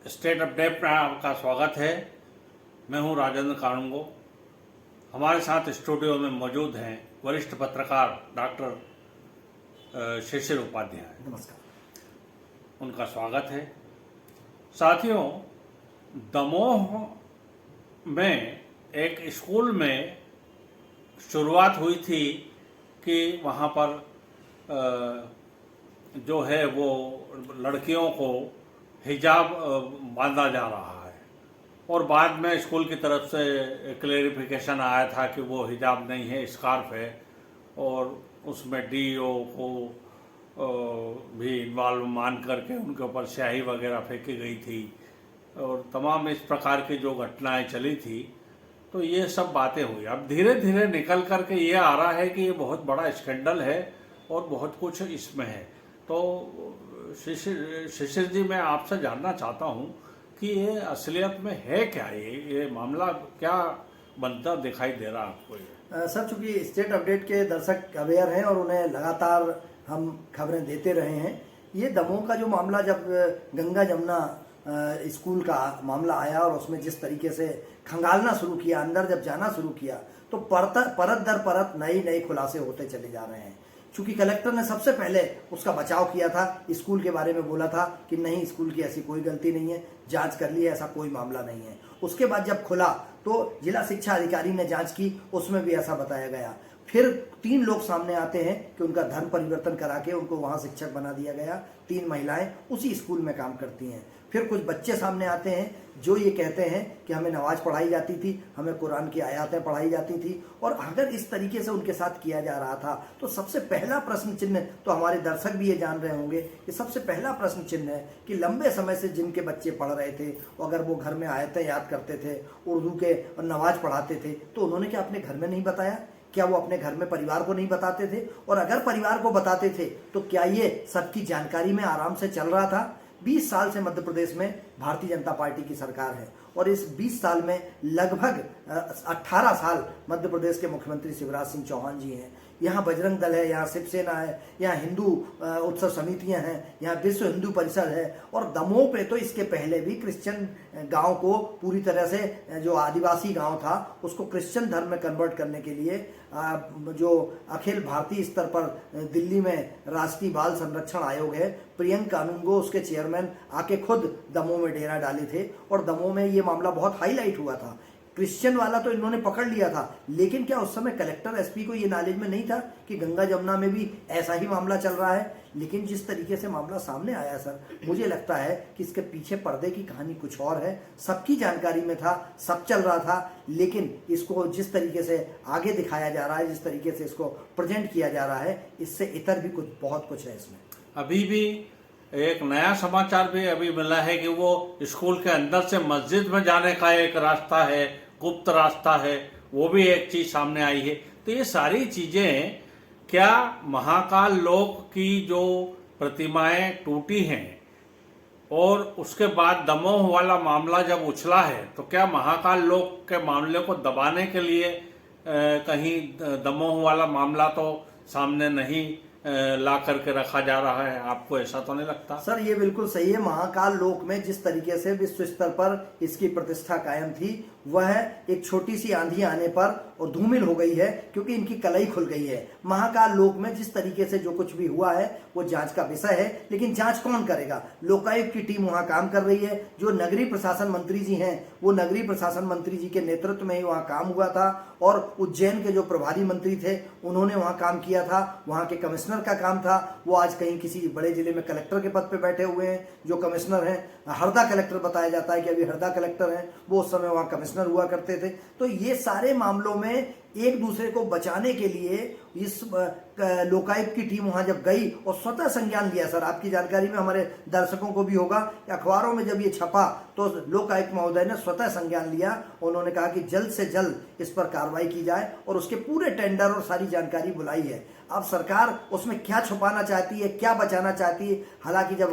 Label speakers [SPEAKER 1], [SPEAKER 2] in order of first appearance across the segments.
[SPEAKER 1] State update में आपका स्वागत है। मैं हूं राजेंद्र कानूंगो। हमारे साथ स्टूडियो में मौजूद हैं वरिष्ठ पत्रकार डॉक्टर शिशिर उपाध्याय।
[SPEAKER 2] नमस्कार।
[SPEAKER 1] उनका स्वागत है। साथियों, दमोह में एक स्कूल में शुरुआत हुई थी कि वहाँ पर जो है वो लड़कियों को हिजाब बांधा जा रहा है और बाद में स्कूल की तरफ से क्लेरिफिकेशन आया था कि वो हिजाब नहीं है, स्कार्फ है, और उसमें डीओ को भी इन्वॉल्व मान करके उनके ऊपर स्याही वगैरह फेंकी गई थी और तमाम इस प्रकार की जो घटनाएं चली थी। तो ये सब बातें हुई। अब धीरे धीरे निकल करके ये आ रहा है कि ये बहुत बड़ा स्कैंडल है और बहुत कुछ इसमें है। तो शिशिर जी, मैं आपसे जानना चाहता हूँ कि ये असलियत में है क्या, ये मामला क्या बनता दिखाई दे रहा आपको? ये
[SPEAKER 2] सर, चूंकि स्टेट अपडेट के दर्शक अवेयर हैं और उन्हें लगातार हम खबरें देते रहे हैं। ये दमोह का जो मामला, जब गंगा जमुना स्कूल का मामला आया और उसमें जिस तरीके से खंगालना शुरू किया, अंदर जब जाना शुरू किया, तो परत दर परत नए खुलासे होते चले जा रहे हैं। चूंकि कलेक्टर ने सबसे पहले उसका बचाव किया था, स्कूल के बारे में बोला था कि नहीं, स्कूल की ऐसी कोई गलती नहीं है, जांच कर ली है, ऐसा कोई मामला नहीं है। उसके बाद जब खुला तो जिला शिक्षा अधिकारी ने जांच की, उसमें भी ऐसा बताया गया। फिर 3 लोग सामने आते हैं कि उनका धर्म परिवर्तन करा के उनको वहां शिक्षक बना दिया गया। 3 महिलाएं उसी स्कूल में काम करती हैं। फिर कुछ बच्चे सामने आते हैं जो ये कहते हैं कि हमें नमाज पढ़ाई जाती थी, हमें कुरान की आयतें पढ़ाई जाती थी। और अगर इस तरीके से उनके साथ किया जा रहा था तो सबसे पहला प्रश्न चिन्ह, तो हमारे दर्शक भी ये जान रहे होंगे कि सबसे पहला प्रश्न चिन्ह है कि लंबे समय से जिनके बच्चे पढ़ रहे थे, अगर वो घर में आयतें याद करते थे, उर्दू के नमाज पढ़ाते थे, तो उन्होंने क्या अपने घर में नहीं बताया? क्या वो अपने घर में परिवार को नहीं बताते थे? और अगर परिवार को बताते थे तो क्या ये सबकी जानकारी में आराम से चल रहा था? 20 साल से मध्य प्रदेश में भारतीय जनता पार्टी की सरकार है और इस 20 साल में लगभग 18 साल मध्य प्रदेश के मुख्यमंत्री शिवराज सिंह चौहान जी हैं। यहाँ बजरंग दल है, यहाँ शिवसेना है, यहाँ हिंदू उत्सव समितियां हैं, यहाँ विश्व हिंदू परिषद है। और दमोह पे तो इसके पहले भी क्रिश्चियन गांव को पूरी तरह से, जो आदिवासी गांव था उसको क्रिश्चियन धर्म में कन्वर्ट करने के लिए जो अखिल भारतीय स्तर पर दिल्ली में राष्ट्रीय बाल संरक्षण आयोग है, प्रियंक कानूनगो उसके चेयरमैन आके खुद दमोह में डेरा डाले थे और दमोह में ये मामला बहुत हाईलाइट हुआ था। क्रिश्चियन वाला तो इन्होंने पकड़ लिया था, लेकिन क्या उस समय कलेक्टर एसपी को ये नॉलेज में नहीं था कि गंगा जमुना में भी ऐसा ही मामला चल रहा है? लेकिन जिस तरीके से मामला सामने आया सर, मुझे लगता है कि इसके पीछे पर्दे की कहानी कुछ और है। सबकी जानकारी में था, सब चल रहा था, लेकिन इसको जिस तरीके से आगे दिखाया जा रहा है, जिस तरीके से इसको प्रेजेंट किया जा रहा है, इससे इतर भी बहुत कुछ है इसमें।
[SPEAKER 1] अभी भी एक नया समाचार भी अभी मिला है कि वो स्कूल के अंदर से मस्जिद में जाने का एक रास्ता है, गुप्त रास्ता है, वो भी एक चीज सामने आई है। तो ये सारी चीजें, क्या महाकाल लोक की जो प्रतिमाएं टूटी हैं और उसके बाद दमोह वाला मामला जब उछला है, तो क्या महाकाल लोक के मामले को दबाने के लिए कहीं दमोह वाला मामला तो सामने नहीं ला करके रखा जा रहा है? आपको ऐसा तो नहीं लगता?
[SPEAKER 2] सर, ये बिल्कुल सही है। महाकाल लोक में जिस तरीके से विश्व स्तर पर इसकी प्रतिष्ठा कायम थी, वह एक छोटी सी आंधी आने पर और धूमिल हो गई है, क्योंकि इनकी कलई खुल गई है। महाकाल लोक में जिस तरीके से जो कुछ भी हुआ है वो जांच का विषय है, लेकिन जांच कौन करेगा? लोकायुक्त की टीम वहां काम कर रही है। जो नगरीय प्रशासन मंत्री जी हैं, वो नगरीय प्रशासन मंत्री जी के नेतृत्व में ही वहां काम हुआ था और उज्जैन के जो प्रभारी मंत्री थे उन्होंने वहां काम किया था। वहां के कमिश्नर का काम था, वो आज कहीं किसी बड़े जिले में कलेक्टर के पद पे बैठे हुए हैं। जो कमिश्नर हैं, हरदा कलेक्टर बताया जाता है कि अभी हरदा कलेक्टर हैं, वो उस समय वहां कमिश्नर हुआ करते थे। तो ये सारे मामलों में एक दूसरे को बचाने के लिए इस लोकायुक्त की टीम वहां जब गई और स्वतः संज्ञान लिया, सर आपकी जानकारी में हमारे दर्शकों को भी होगा, अखबारों में जब ये छपा तो लोकायुक्त महोदय ने स्वतः संज्ञान लिया। उन्होंने कहा कि जल्द से जल्द इस पर कार्रवाई की जाए और उसके पूरे टेंडर और सारी जानकारी बुलाई है। अब सरकार उसमें क्या छुपाना चाहती है, क्या बचाना चाहती है? हालांकि जब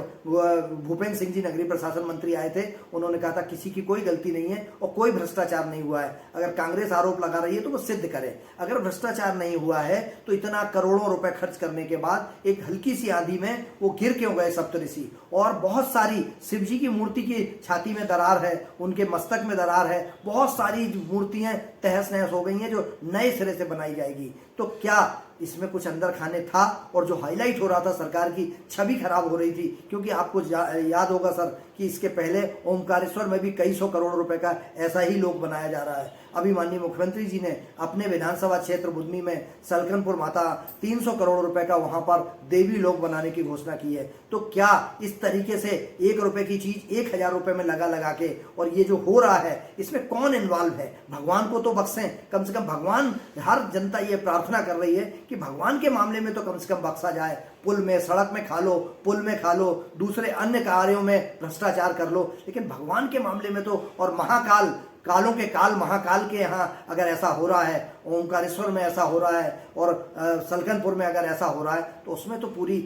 [SPEAKER 2] भूपेंद्र सिंह जी नगरीय प्रशासन मंत्री आए थे, उन्होंने कहा था किसी की कोई गलती नहीं है और कोई भ्रष्टाचार नहीं हुआ है। अगर कांग्रेस आरोप लगा रही है तो वो सिद्ध करे। अगर भ्रष्टाचार नहीं हुआ है तो इतना करोड़ों रुपए खर्च करने के बाद एक हल्की सी आंधी में वो गिर क्यों गए सप्तऋषि। और बहुत सारी शिव जी की मूर्ति की छाती में दरार है, उनके मस्तक में दरार है, बहुत सारी मूर्तियां तहस नहस हो गई हैं जो नए सिरे से बनाई जाएगी। तो क्या इसमें कुछ अंदर खाने था? और जो हाईलाइट हो रहा था, सरकार की छवि खराब हो रही थी, क्योंकि आपको याद होगा सर कि इसके पहले ओमकारेश्वर में भी कई सौ करोड़ रुपए का ऐसा ही लोक बनाया जा रहा है। अभी माननीय मुख्यमंत्री जी ने अपने विधानसभा क्षेत्र बुधनी में सलकनपुर माता 300 करोड़ रुपए का वहां पर देवी लोक बनाने की घोषणा की है। तो क्या इस तरीके से 1 रुपए की चीज 1000 रुपए में लगा के, और ये जो हो रहा है इसमें कौन इन्वॉल्व है? भगवान को तो बख्शें, कम से कम भगवान, हर जनता ये प्रार्थना कर रही है कि भगवान के मामले में तो कम से कम बख्शा जाए। पुल में, सड़क में खा लो, पुल में खा लो, दूसरे अन्य कार्यों में भ्रष्टाचार कर लो, लेकिन भगवान के मामले में तो, और महाकाल, कालों के काल महाकाल के यहाँ अगर ऐसा हो रहा है, ओमकारेश्वर में ऐसा हो रहा है, और सलकनपुर में अगर ऐसा हो रहा है, तो उसमें तो पूरी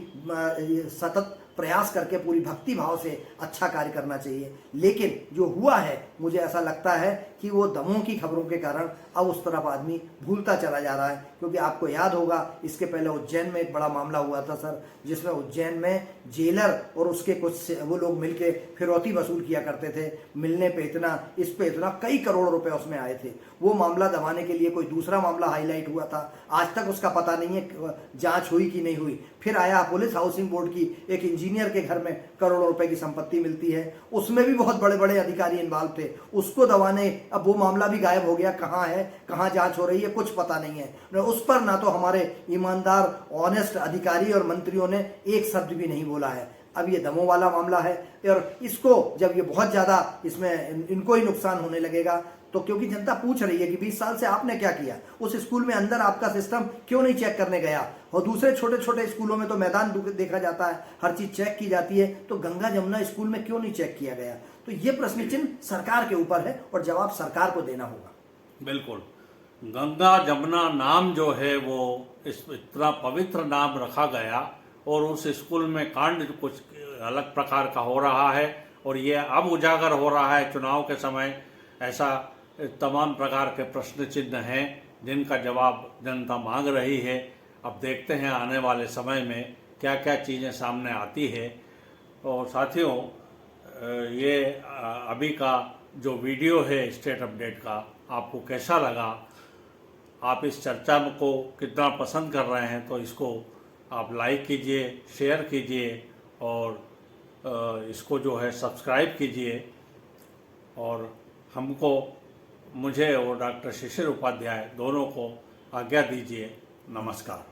[SPEAKER 2] सतत प्रयास करके पूरी भक्ति भाव से अच्छा कार्य करना चाहिए। लेकिन जो हुआ है, मुझे ऐसा लगता है कि वो दमों की खबरों के कारण अब उस तरफ आदमी भूलता चला जा रहा है। क्योंकि आपको याद होगा इसके पहले उज्जैन में एक बड़ा मामला हुआ था सर, जिसमें उज्जैन में जेलर और उसके कुछ वो लोग मिलके फिरौती वसूल किया करते थे, मिलने पे इतना, इस पे इतना, कई करोड़ रुपए उसमें आए थे। वो मामला दबाने के लिए कोई दूसरा मामला हाईलाइट हुआ था, आज तक उसका पता नहीं है जांच हुई कि नहीं हुई। फिर आया पुलिस हाउसिंग बोर्ड की एक इंजीनियर के घर में करोड़ों रुपए की संपत्ति मिलती है, उसमें भी बहुत बड़े बड़े अधिकारी इन्वॉल्व थे, उसको दबाने, अब वो मामला भी गायब हो गया, कहाँ है, कहाँ जांच हो रही है, कुछ पता नहीं है। उस पर ना तो हमारे ईमानदार ऑनेस्ट अधिकारी और मंत्रियों ने एक शब्द भी नहीं बोला है। अब ये दमों वाला मामला है, और इसको जब ये बहुत ज्यादा इसमें इनको ही नुकसान होने लगेगा, तो क्योंकि जनता पूछ रही है कि 20 साल से आपने क्या किया, उस स्कूल में अंदर आपका सिस्टम क्यों नहीं चेक करने गया? और दूसरे छोटे छोटे स्कूलों में तो मैदान देखा जाता है, हर चीज चेक की जाती है, तो गंगा जमुना स्कूल में क्यों नहीं चेक किया गया? तो ये प्रश्न चिन्ह सरकार के ऊपर है और जवाब सरकार को देना होगा।
[SPEAKER 1] बिल्कुल, गंगा जमुना नाम जो है वो इतना पवित्र नाम रखा गया, और उस स्कूल में कांड कुछ अलग प्रकार का हो रहा है, और ये अब उजागर हो रहा है चुनाव के समय। ऐसा तमाम प्रकार के प्रश्न चिन्ह हैं जिनका जवाब जनता मांग रही है। अब देखते हैं आने वाले समय में क्या क्या चीज़ें सामने आती है। और साथियों, ये अभी का जो वीडियो है स्टेट अपडेट का, आपको कैसा लगा? आप इस चर्चा को कितना पसंद कर रहे हैं, तो इसको आप लाइक कीजिए, शेयर कीजिए, और इसको जो है सब्सक्राइब कीजिए, और हमको, मुझे और डॉक्टर शिशिर उपाध्याय दोनों को आज्ञा दीजिए। नमस्कार।